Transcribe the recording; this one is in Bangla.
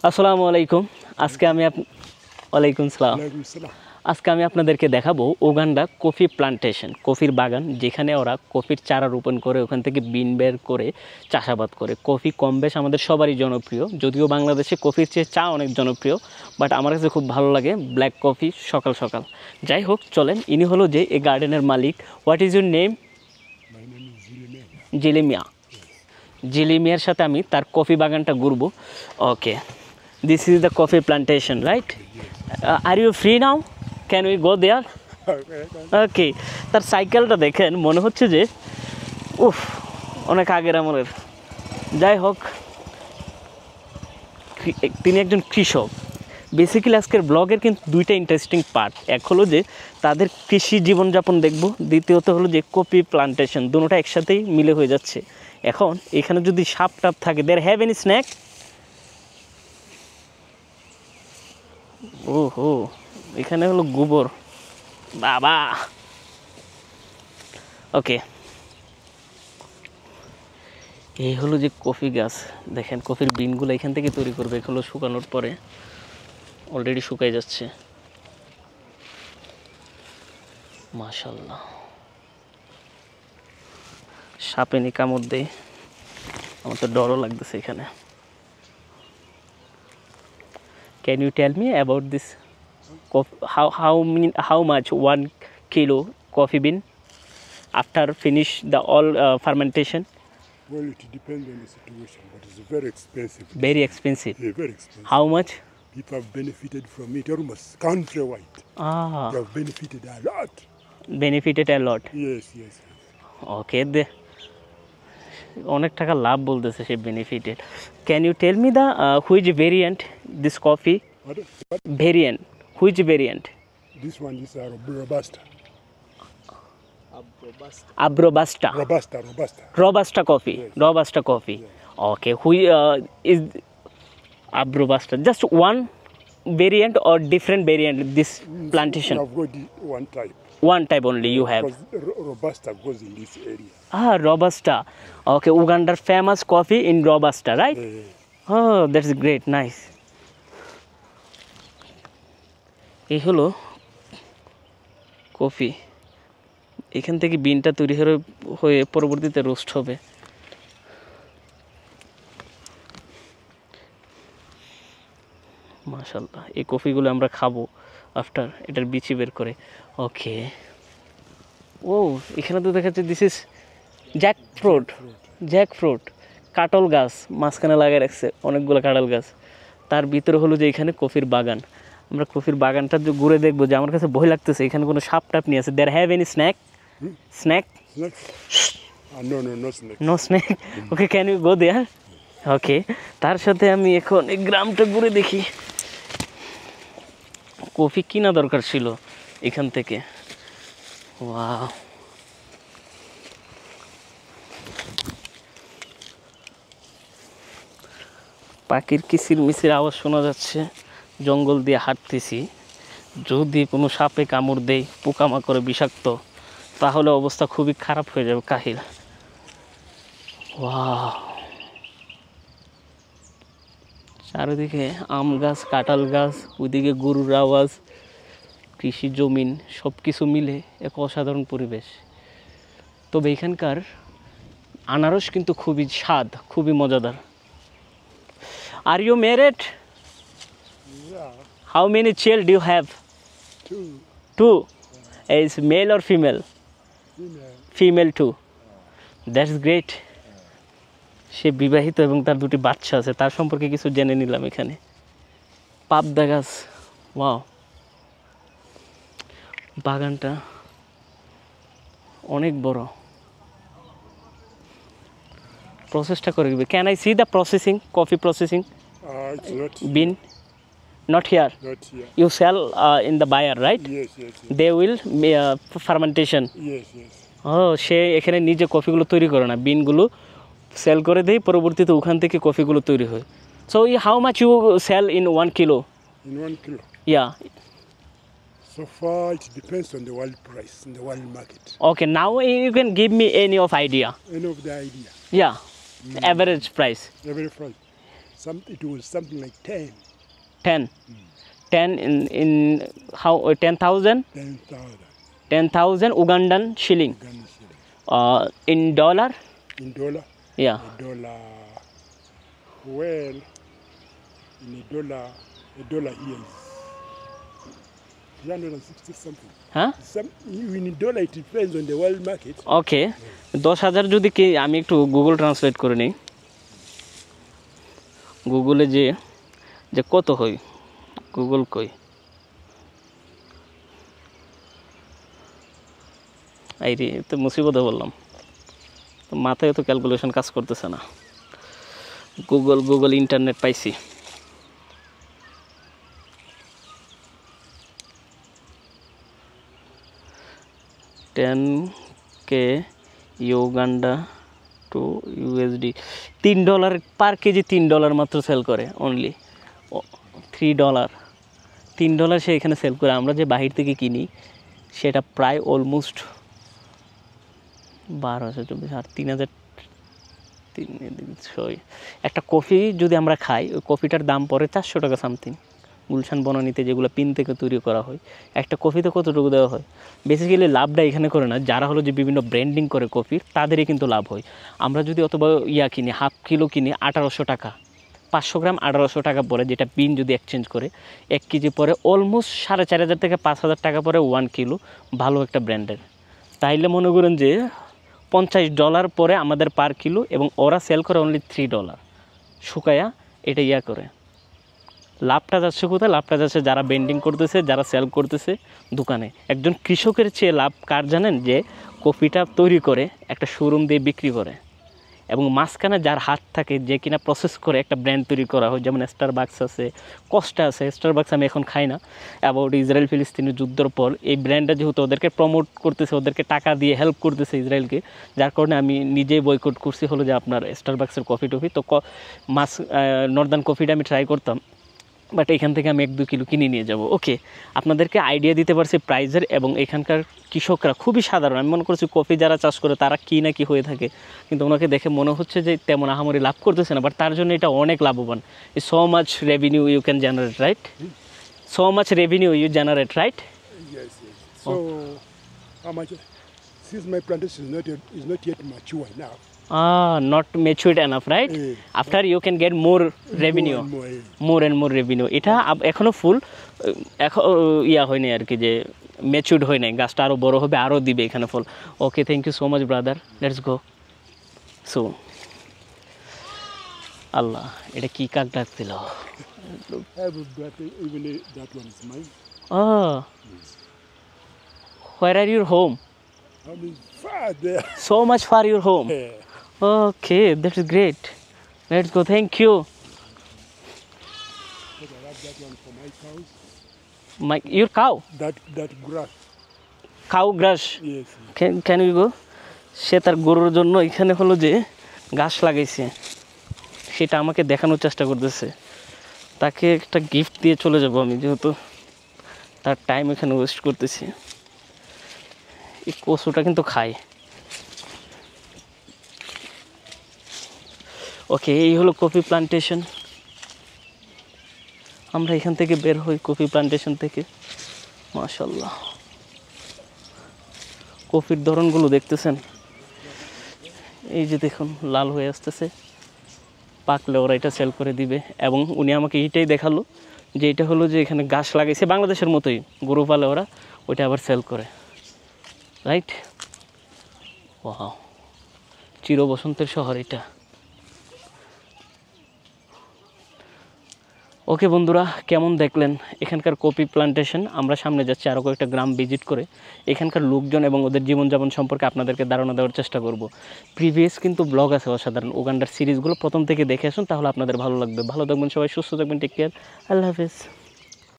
আসসালামু আলাইকুম। আজকে আমি ওয়ালাইকুম সালাম। আজকে আমি আপনাদেরকে দেখাবো উগান্ডা কফি প্লান্টেশন, কফির বাগান, যেখানে ওরা কফির চারা রোপণ করে ওখান থেকে বিন বের করে চাষাবাদ করে। কফি কম বেশ আমাদের সবারই জনপ্রিয়, যদিও বাংলাদেশে কফির চেয়ে চা অনেক জনপ্রিয়, বাট আমার কাছে খুব ভালো লাগে ব্ল্যাক কফি সকাল সকাল। যাই হোক, চলেন, ইনি হলো যে এই গার্ডেনের মালিক। What is your name? Jelemiya. জেলেমিয়ার সাথে আমি তার কফি বাগানটা ঘুরবো। ওকে, this is the coffee plantation, right? Are you free now? Can we go there? Okay. তার সাইকেলটা দেখেন, মনে হচ্ছে যে উফ, অনেক আগের আমলের। যাই হোক, তিনি একজন কৃষক। বেসিক্যালি আজকের ব্লগের কিন্তু দুইটা ইন্টারেস্টিং পার্ট। এক হলো যে তাদের কৃষি জীবনযাপন দেখব, দ্বিতীয়ত হলো যে কফি প্লান্টেশন, দুটোটা একসাথেই মিলে হয়ে যাচ্ছে। এখন এখানে যদি সাপ টাপ থাকে, দেয়ার হ্যাভ এনি স্ন্যাক? ওহো, এখানে হলো গোবর, বাবা। ওকে, এই হলো যে কফি গাছ। দেখেন কফির বিনগুলো এখান থেকে তৈরি করবে, এগুলো শুকানোর পরে অলরেডি শুকাই যাচ্ছে। মাশাআল্লাহ, সাপে নি কামড় দেয়, আমার তো ডরও লাগতেছে এখানে। Can you tell me about this? How much 1 kilo coffee bean after finish the all fermentation? Well, it depends on the situation, but it's very expensive. Very expensive. Yeah, very expensive. How much? People have benefited from it almost countrywide. They have benefited a lot. Benefited a lot. Yes, yes. Okay, অনেক টাকা লাভ বলতেছে সে benefited. Can you tell me the which variant this coffee? What? Variant, which variant? This one is Robusta. Abrobusta. Robusta. Robusta coffee. Yes. Robusta coffee. Yeah. Okay, who is Abrobusta? Just one variant or different variant? This plantation. I've got one type. One type only you have. Because Robusta goes in this area. Robusta. Okay, Uganda's famous coffee in Robusta, right? Yeah. Oh, that's great, nice. এই হলো কফি। এখান থেকে বিনটা তৈরি হয়ে পরবর্তীতে রোস্ট হবে। মাশাআল্লাহ, এই কফিগুলো আমরা খাবো আফটার এটার বিচি বের করে। ওকে, ও এখানে তো দেখাচ্ছে দিস ইজ জ্যাকফ্রুট, কাটল গাছ মাঝখানে লাগিয়ে রাখছে অনেকগুলো কাটল গাছ। তার ভিতরে হলো যে এখানে কফির বাগান। আমরা কফির বাগানটা যে ঘুরে দেখবো, যে আমার কাছে ভয় লাগতেছে এখানে কোনো সাপ টাপ নিয়ে আছে। There have any snack? No snake. No snack. Okay, can you go there? Okay, তার সাথে আমি এখন এই গ্রামটা ঘুরে দেখি। কফি কিনা দরকার ছিল এখান থেকে। ওয়াও, পাখির কিচিরমিচির আওয়াজ শোনা যাচ্ছে। জঙ্গল দিয়ে হাঁটতেছি, যদি কোনো সাপে কামড় দেয়, পোকামাকড়ে বিষাক্ত, তাহলে অবস্থা খুবই খারাপ হয়ে যাবে কাহিল। ওয়াও, চারিদিকে আম গাছ, কাঁঠাল গাছ, ওইদিকে গরুর আওয়াজ, কৃষি জমিন, সব কিছু মিলে এক অসাধারণ পরিবেশ। তবে এখানকার আনারস কিন্তু খুবই স্বাদ, খুবই মজাদার। Are you married? Yeah. How many children do you have? Two. Is male or female? Female too. That's great. সে বিবাহিত এবং তার দুটি বাচ্চা আছে। তার সম্পর্কে কিছু জেনে নিলাম এখানে। পাবদা গাছ, ওয়াও, বাগানটা অনেক বড়। প্রসেসটা করে দিবে। Can I see the processing, coffee processing? It's not bean? Not here. Not here. You sell in the buyer, right? Yes. They will fermentation. Yes. সে এখানে নিজে কফিগুলো তৈরি করে না, বিনগুলো সেল করে দেয়, পরবর্তীতে ওখান থেকে কফিগুলো তৈরি হয়। So how much you sell in 1 kilo? In 1 kilo. Yeah. So far, it depends on the world price in the world market. Okay, now you can give me any of idea. Any of the idea. Yeah, average price. Every price. It was something like 10. 10. 10 in how 10,000? 10,000 10,000 Ugandan shilling. Uganda shilling. In dollar? In dollar? Yeah. A dollar, well, in a dollar here is 360 something. Huh? In dollar, it depends on the world market. ওকে 10,000 যদি কি আমি একটু গুগল ট্রান্সলেট করে নিই গুগলে যে যে কত হয় গুগল কই এই রে তো মুসিবতে বললাম তো মাথায় তো ক্যালকুলেশন কাজ করতেছে না গুগল ইন্টারনেট পাইছি $10K ইউগান্ডা টু USD $3 পার কেজি $3 মাত্র সেল করে অনলি $3 সে এখানে সেল করে আমরা যে বাহির থেকে কিনি সেটা প্রায় অলমোস্ট 12,024 আর 3,000 একটা কফি যদি আমরা খাই ওই কফিটার দাম পড়ে 400 টাকা সামথিং গুলশান বনানীতে যেগুলো পিন থেকে তৈরি করা হয় একটা কফিতে কতটুকু দেওয়া হয় বেসিক্যালি লাভটা এখানে করে না যারা হলো যে বিভিন্ন ব্র্যান্ডিং করে কফির তাদেরই কিন্তু লাভ হয় আমরা যদি অথবা কিনি হাফ কিলো কিনি 1800 টাকা 500 গ্রাম 1800 টাকা পরে যেটা পিন যদি এক্সচেঞ্জ করে 1 কেজি পরে অলমোস্ট 4,500 থেকে 5,000 টাকা পরে 1 কিলো ভালো একটা ব্র্যান্ডের তাইলে মনে করেন যে $50 পরে আমাদের পার কিলো এবং ওরা সেল করে অনলি $3 শুকায়া এটা করে লাভটা যাচ্ছে কোথায় লাভটা যাচ্ছে যারা বেন্ডিং করতেছে যারা সেল করতেছে দোকানে একজন কৃষকের চেয়ে লাভ কার জানেন যে কফিটা তৈরি করে একটা শোরুম দিয়ে বিক্রি করে এবং মাঝখানে যার হাত থাকে যে কিনা প্রসেস করে একটা ব্র্যান্ড তৈরি করা হয় যেমন স্টারবাকস আছে কস্টা আছে স্টারবাকস আমি এখন খাই না অ্যাবাউট ইসরায়েল ফিলিস্তিনের যুদ্ধের পর এই ব্র্যান্ডটা যেহেতু ওদেরকে প্রমোট করতেছে ওদেরকে টাকা দিয়ে হেল্প করতেছে ইসরায়েলকে যার কারণে আমি নিজেই বয়কট করছি হলো যে আপনার স্টারবাকসের কফি টফি তো নর্দার্ন কফিটা আমি ট্রাই করতাম বাট এখান থেকে আমি 1-2 কিলো কিনে নিয়ে যাব ওকে আপনাদেরকে আইডিয়া দিতে পারছি প্রাইজের এবং এখানকার কৃষকরা খুবই সাধারণ আমি মনে করছি কফি যারা চাষ করে তারা কী না কি হয়ে থাকে কিন্তু ওনাকে দেখে মনে হচ্ছে যে তেমন আহামরি লাভ করতেছে না বাট তার জন্য এটা অনেক লাভবান so much revenue you can generate right so much revenue you generate right Yes. So, how much? Since my plantation is not yet mature enough. Not matured enough, right? After you can get more revenue, more and more revenue. এটা এখনো ফুল হয়নি আর কি যে ম্যাচিউরড হয় নাই গাছটা আরও বড় হবে আরও দিবে এখানে ফল okay thank you so much brother let's go so Allah এটা কি কাক ডাকছিল Even that one is mine. Where are your home? I mean, far there. So much far your home. Okay, that is great. Let's go. Thank you. But I have that one for my cows. Your cow? That grass. Cow grass. Yes. Can we go? সে তার গরুর জন্য এখানে হলো যে ঘাস লাগাইছে সেটা আমাকে দেখানোর চেষ্টা করতেছে তাকে একটা গিফট দিয়ে চলে যাব আমি যেহেতু তার টাইম এখানে ওয়েস্ট করতেছি এই কচুটা কিন্তু খাই ওকে এই হলো কফি প্লান্টেশন আমরা এখান থেকে বের হই কফি প্লান্টেশন থেকে মাশাআল্লাহ কফির ধরনগুলো দেখতেছেন এই যে দেখুন লাল হয়ে আসতেছে পাকলে ওরা এটা সেল করে দিবে এবং উনি আমাকে এইটাই দেখালো যে এটা হলো যে এখানে গাছ লাগাইছে বাংলাদেশের মতোই গরু পালে ওরা ওইটা আবার সেল করে রাইট ওয়াও চির বসন্তের শহর এটা ওকে বন্ধুরা কেমন দেখলেন এখানকার কফি প্লান্টেশন আমরা সামনে যাচ্ছি আরও কয়েকটা গ্রাম ভিজিট করে এখানকার লোকজন এবং ওদের জীবনযাপন সম্পর্কে আপনাদেরকে ধারণা দেওয়ার চেষ্টা করব প্রিভিয়াস কিন্তু ব্লগ আছে অসাধারণ উগান্ডার সিরিজগুলো প্রথম থেকে দেখে আসুন তাহলে আপনাদের ভালো লাগবে ভালো থাকবেন সবাই সুস্থ থাকবেন টেক কেয়ার আল্লাহ হাফেজ